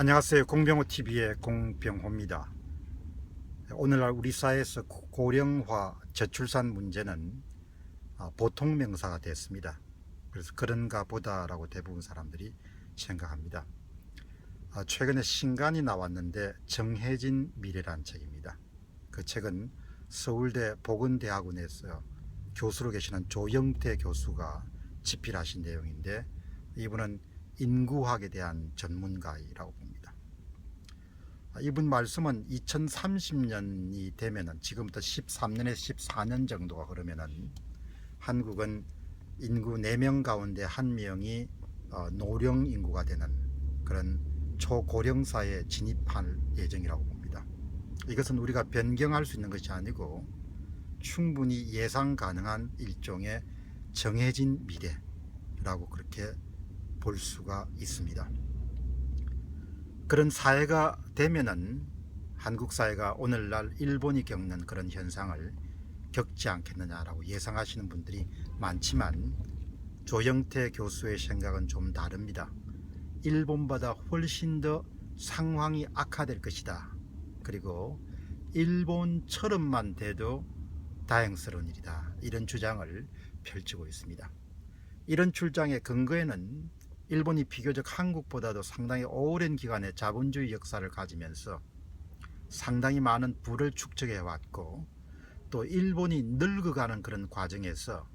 안녕하세요. 공병호TV의 공병호입니다. 오늘날 우리 사회에서 고령화 저출산 문제는 보통 명사가 됐습니다. 그래서 그런가 보다라고 대부분 사람들이 생각합니다. 최근에 신간이 나왔는데 정해진 미래란 책입니다. 그 책은 서울대 보건대학원에서 교수로 계시는 조영태 교수가 집필하신 내용인데, 이분은 인구학에 대한 전문가이라고 봅니다. 이분 말씀은 2030년이 되면은, 지금부터 13년에서 14년 정도가 그러면은 한국은 인구 4명 가운데 1명이 노령 인구가 되는 그런 초고령 사회에 진입할 예정이라고 봅니다. 이것은 우리가 변경할 수 있는 것이 아니고 충분히 예상 가능한 일종의 정해진 미래라고 그렇게 볼 수가 있습니다. 그런 사회가 되면은 한국 사회가 오늘날 일본이 겪는 그런 현상을 겪지 않겠느냐라고 예상하시는 분들이 많지만, 조영태 교수의 생각은 좀 다릅니다. 일본보다 훨씬 더 상황이 악화될 것이다. 그리고 일본처럼만 돼도 다행스러운 일이다. 이런 주장을 펼치고 있습니다. 이런 주장의 근거에는 일본이 비교적 한국보다도 상당히 오랜 기간의 자본주의 역사를 가지면서 상당히 많은 부를 축적해 왔고, 또 일본이 늙어가는 그런 과정에서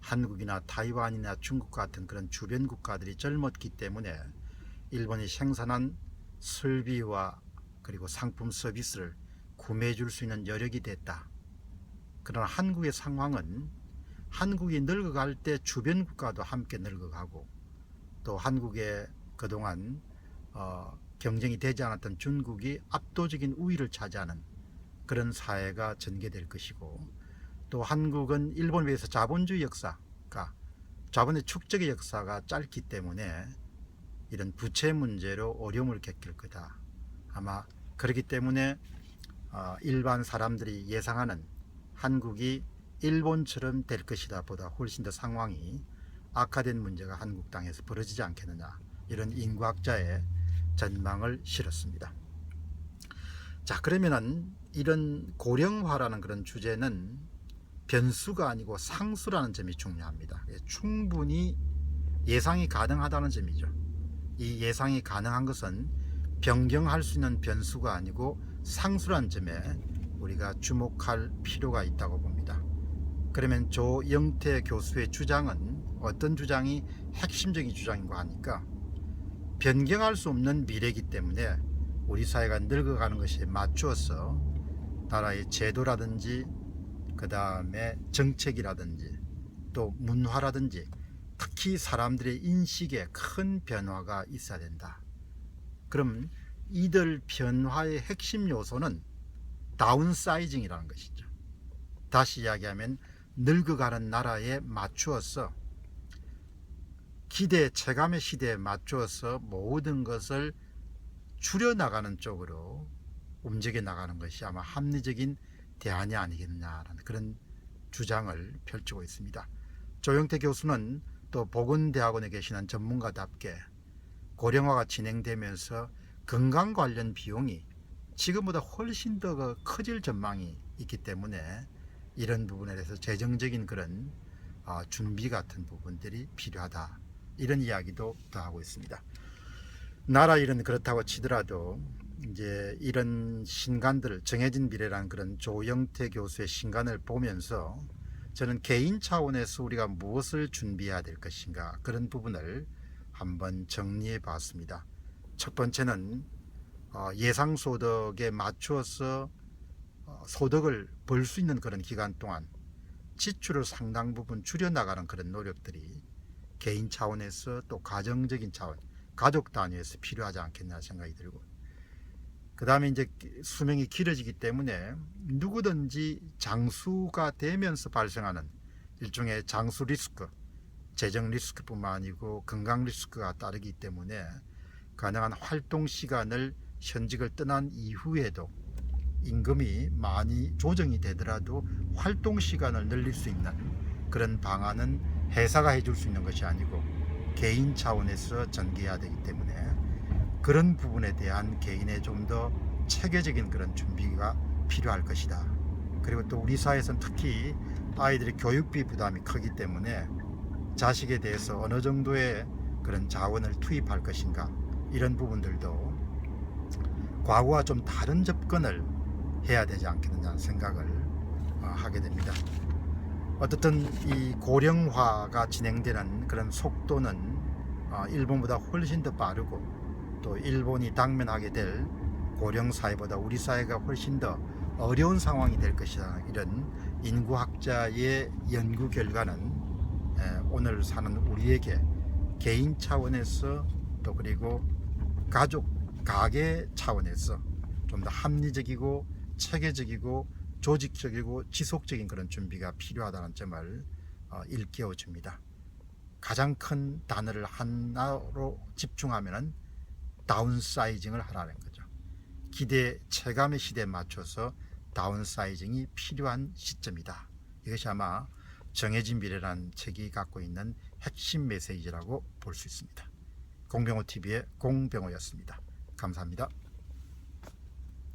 한국이나 타이완이나 중국 같은 그런 주변 국가들이 젊었기 때문에 일본이 생산한 설비와 그리고 상품 서비스를 구매해 줄 수 있는 여력이 됐다. 그러나 한국의 상황은 한국이 늙어갈 때 주변 국가도 함께 늙어가고, 또 한국의 그동안 경쟁이 되지 않았던 중국이 압도적인 우위를 차지하는 그런 사회가 전개될 것이고, 또 한국은 일본에 비해서 자본주의 역사가, 자본의 축적의 역사가 짧기 때문에 이런 부채 문제로 어려움을 겪을 거다. 아마 그렇기 때문에 일반 사람들이 예상하는 한국이 일본처럼 될 것이다 보다 훨씬 더 상황이 악화된 문제가 한국 땅에서 벌어지지 않겠느냐, 이런 인구학자의 전망을 실었습니다. 자, 그러면은 이런 고령화라는 그런 주제는 변수가 아니고 상수라는 점이 중요합니다. 충분히 예상이 가능하다는 점이죠. 이 예상이 가능한 것은 변경할 수 있는 변수가 아니고 상수라는 점에 우리가 주목할 필요가 있다고 봅니다. 그러면 조영태 교수의 주장은 어떤 주장이 핵심적인 주장인가 하니까, 변경할 수 없는 미래이기 때문에 우리 사회가 늙어가는 것에 맞추어서 나라의 제도라든지 그 다음에 정책이라든지 또 문화라든지 특히 사람들의 인식에 큰 변화가 있어야 된다. 그럼 이들 변화의 핵심 요소는 다운사이징이라는 것이죠. 다시 이야기하면 늙어가는 나라에 맞추어서 기대 체감의 시대에 맞추어서 모든 것을 줄여나가는 쪽으로 움직여 나가는 것이 아마 합리적인 대안이 아니겠느냐라는 그런 주장을 펼치고 있습니다. 조영태 교수는 또 보건대학원에 계시는 전문가답게 고령화가 진행되면서 건강 관련 비용이 지금보다 훨씬 더 커질 전망이 있기 때문에 이런 부분에 대해서 재정적인 그런 준비 같은 부분들이 필요하다, 이런 이야기도 더 하고 있습니다. 나라 일은 그렇다고 치더라도 이제 이런 신간들, 정해진 미래라는 그런 조영태 교수의 신간을 보면서 저는 개인 차원에서 우리가 무엇을 준비해야 될 것인가, 그런 부분을 한번 정리해 봤습니다. 첫 번째는 예상소득에 맞추어서 소득을 벌 수 있는 그런 기간 동안 지출을 상당 부분 줄여나가는 그런 노력들이 개인 차원에서 또 가정적인 차원, 가족 단위에서 필요하지 않겠나 생각이 들고, 그 다음에 이제 수명이 길어지기 때문에 누구든지 장수가 되면서 발생하는 일종의 장수 리스크, 재정 리스크뿐만 아니고 건강 리스크가 따르기 때문에 가능한 활동 시간을 현직을 떠난 이후에도 임금이 많이 조정이 되더라도 활동 시간을 늘릴 수 있는 그런 방안은 회사가 해줄 수 있는 것이 아니고 개인 차원에서 전개해야 되기 때문에 그런 부분에 대한 개인의 좀 더 체계적인 그런 준비가 필요할 것이다. 그리고 또 우리 사회에서는 특히 아이들의 교육비 부담이 크기 때문에 자식에 대해서 어느 정도의 그런 자원을 투입할 것인가, 이런 부분들도 과거와 좀 다른 접근을 해야 되지 않겠느냐 생각을 하게 됩니다. 어떻든 이 고령화가 진행되는 그런 속도는 일본보다 훨씬 더 빠르고, 또 일본이 당면하게 될 고령 사회보다 우리 사회가 훨씬 더 어려운 상황이 될 것이다. 이런 인구학자의 연구 결과는 오늘 사는 우리에게 개인 차원에서, 또 그리고 가족, 가계 차원에서 좀 더 합리적이고 체계적이고 조직적이고 지속적인 그런 준비가 필요하다는 점을 일깨워 줍니다. 가장 큰 단어를 하나로 집중하면 다운사이징을 하라는 거죠. 기대 체감의 시대에 맞춰서 다운사이징이 필요한 시점이다. 이것이 아마 정해진 미래라는 책이 갖고 있는 핵심 메시지라고 볼 수 있습니다. 공병호TV의 공병호였습니다. 감사합니다.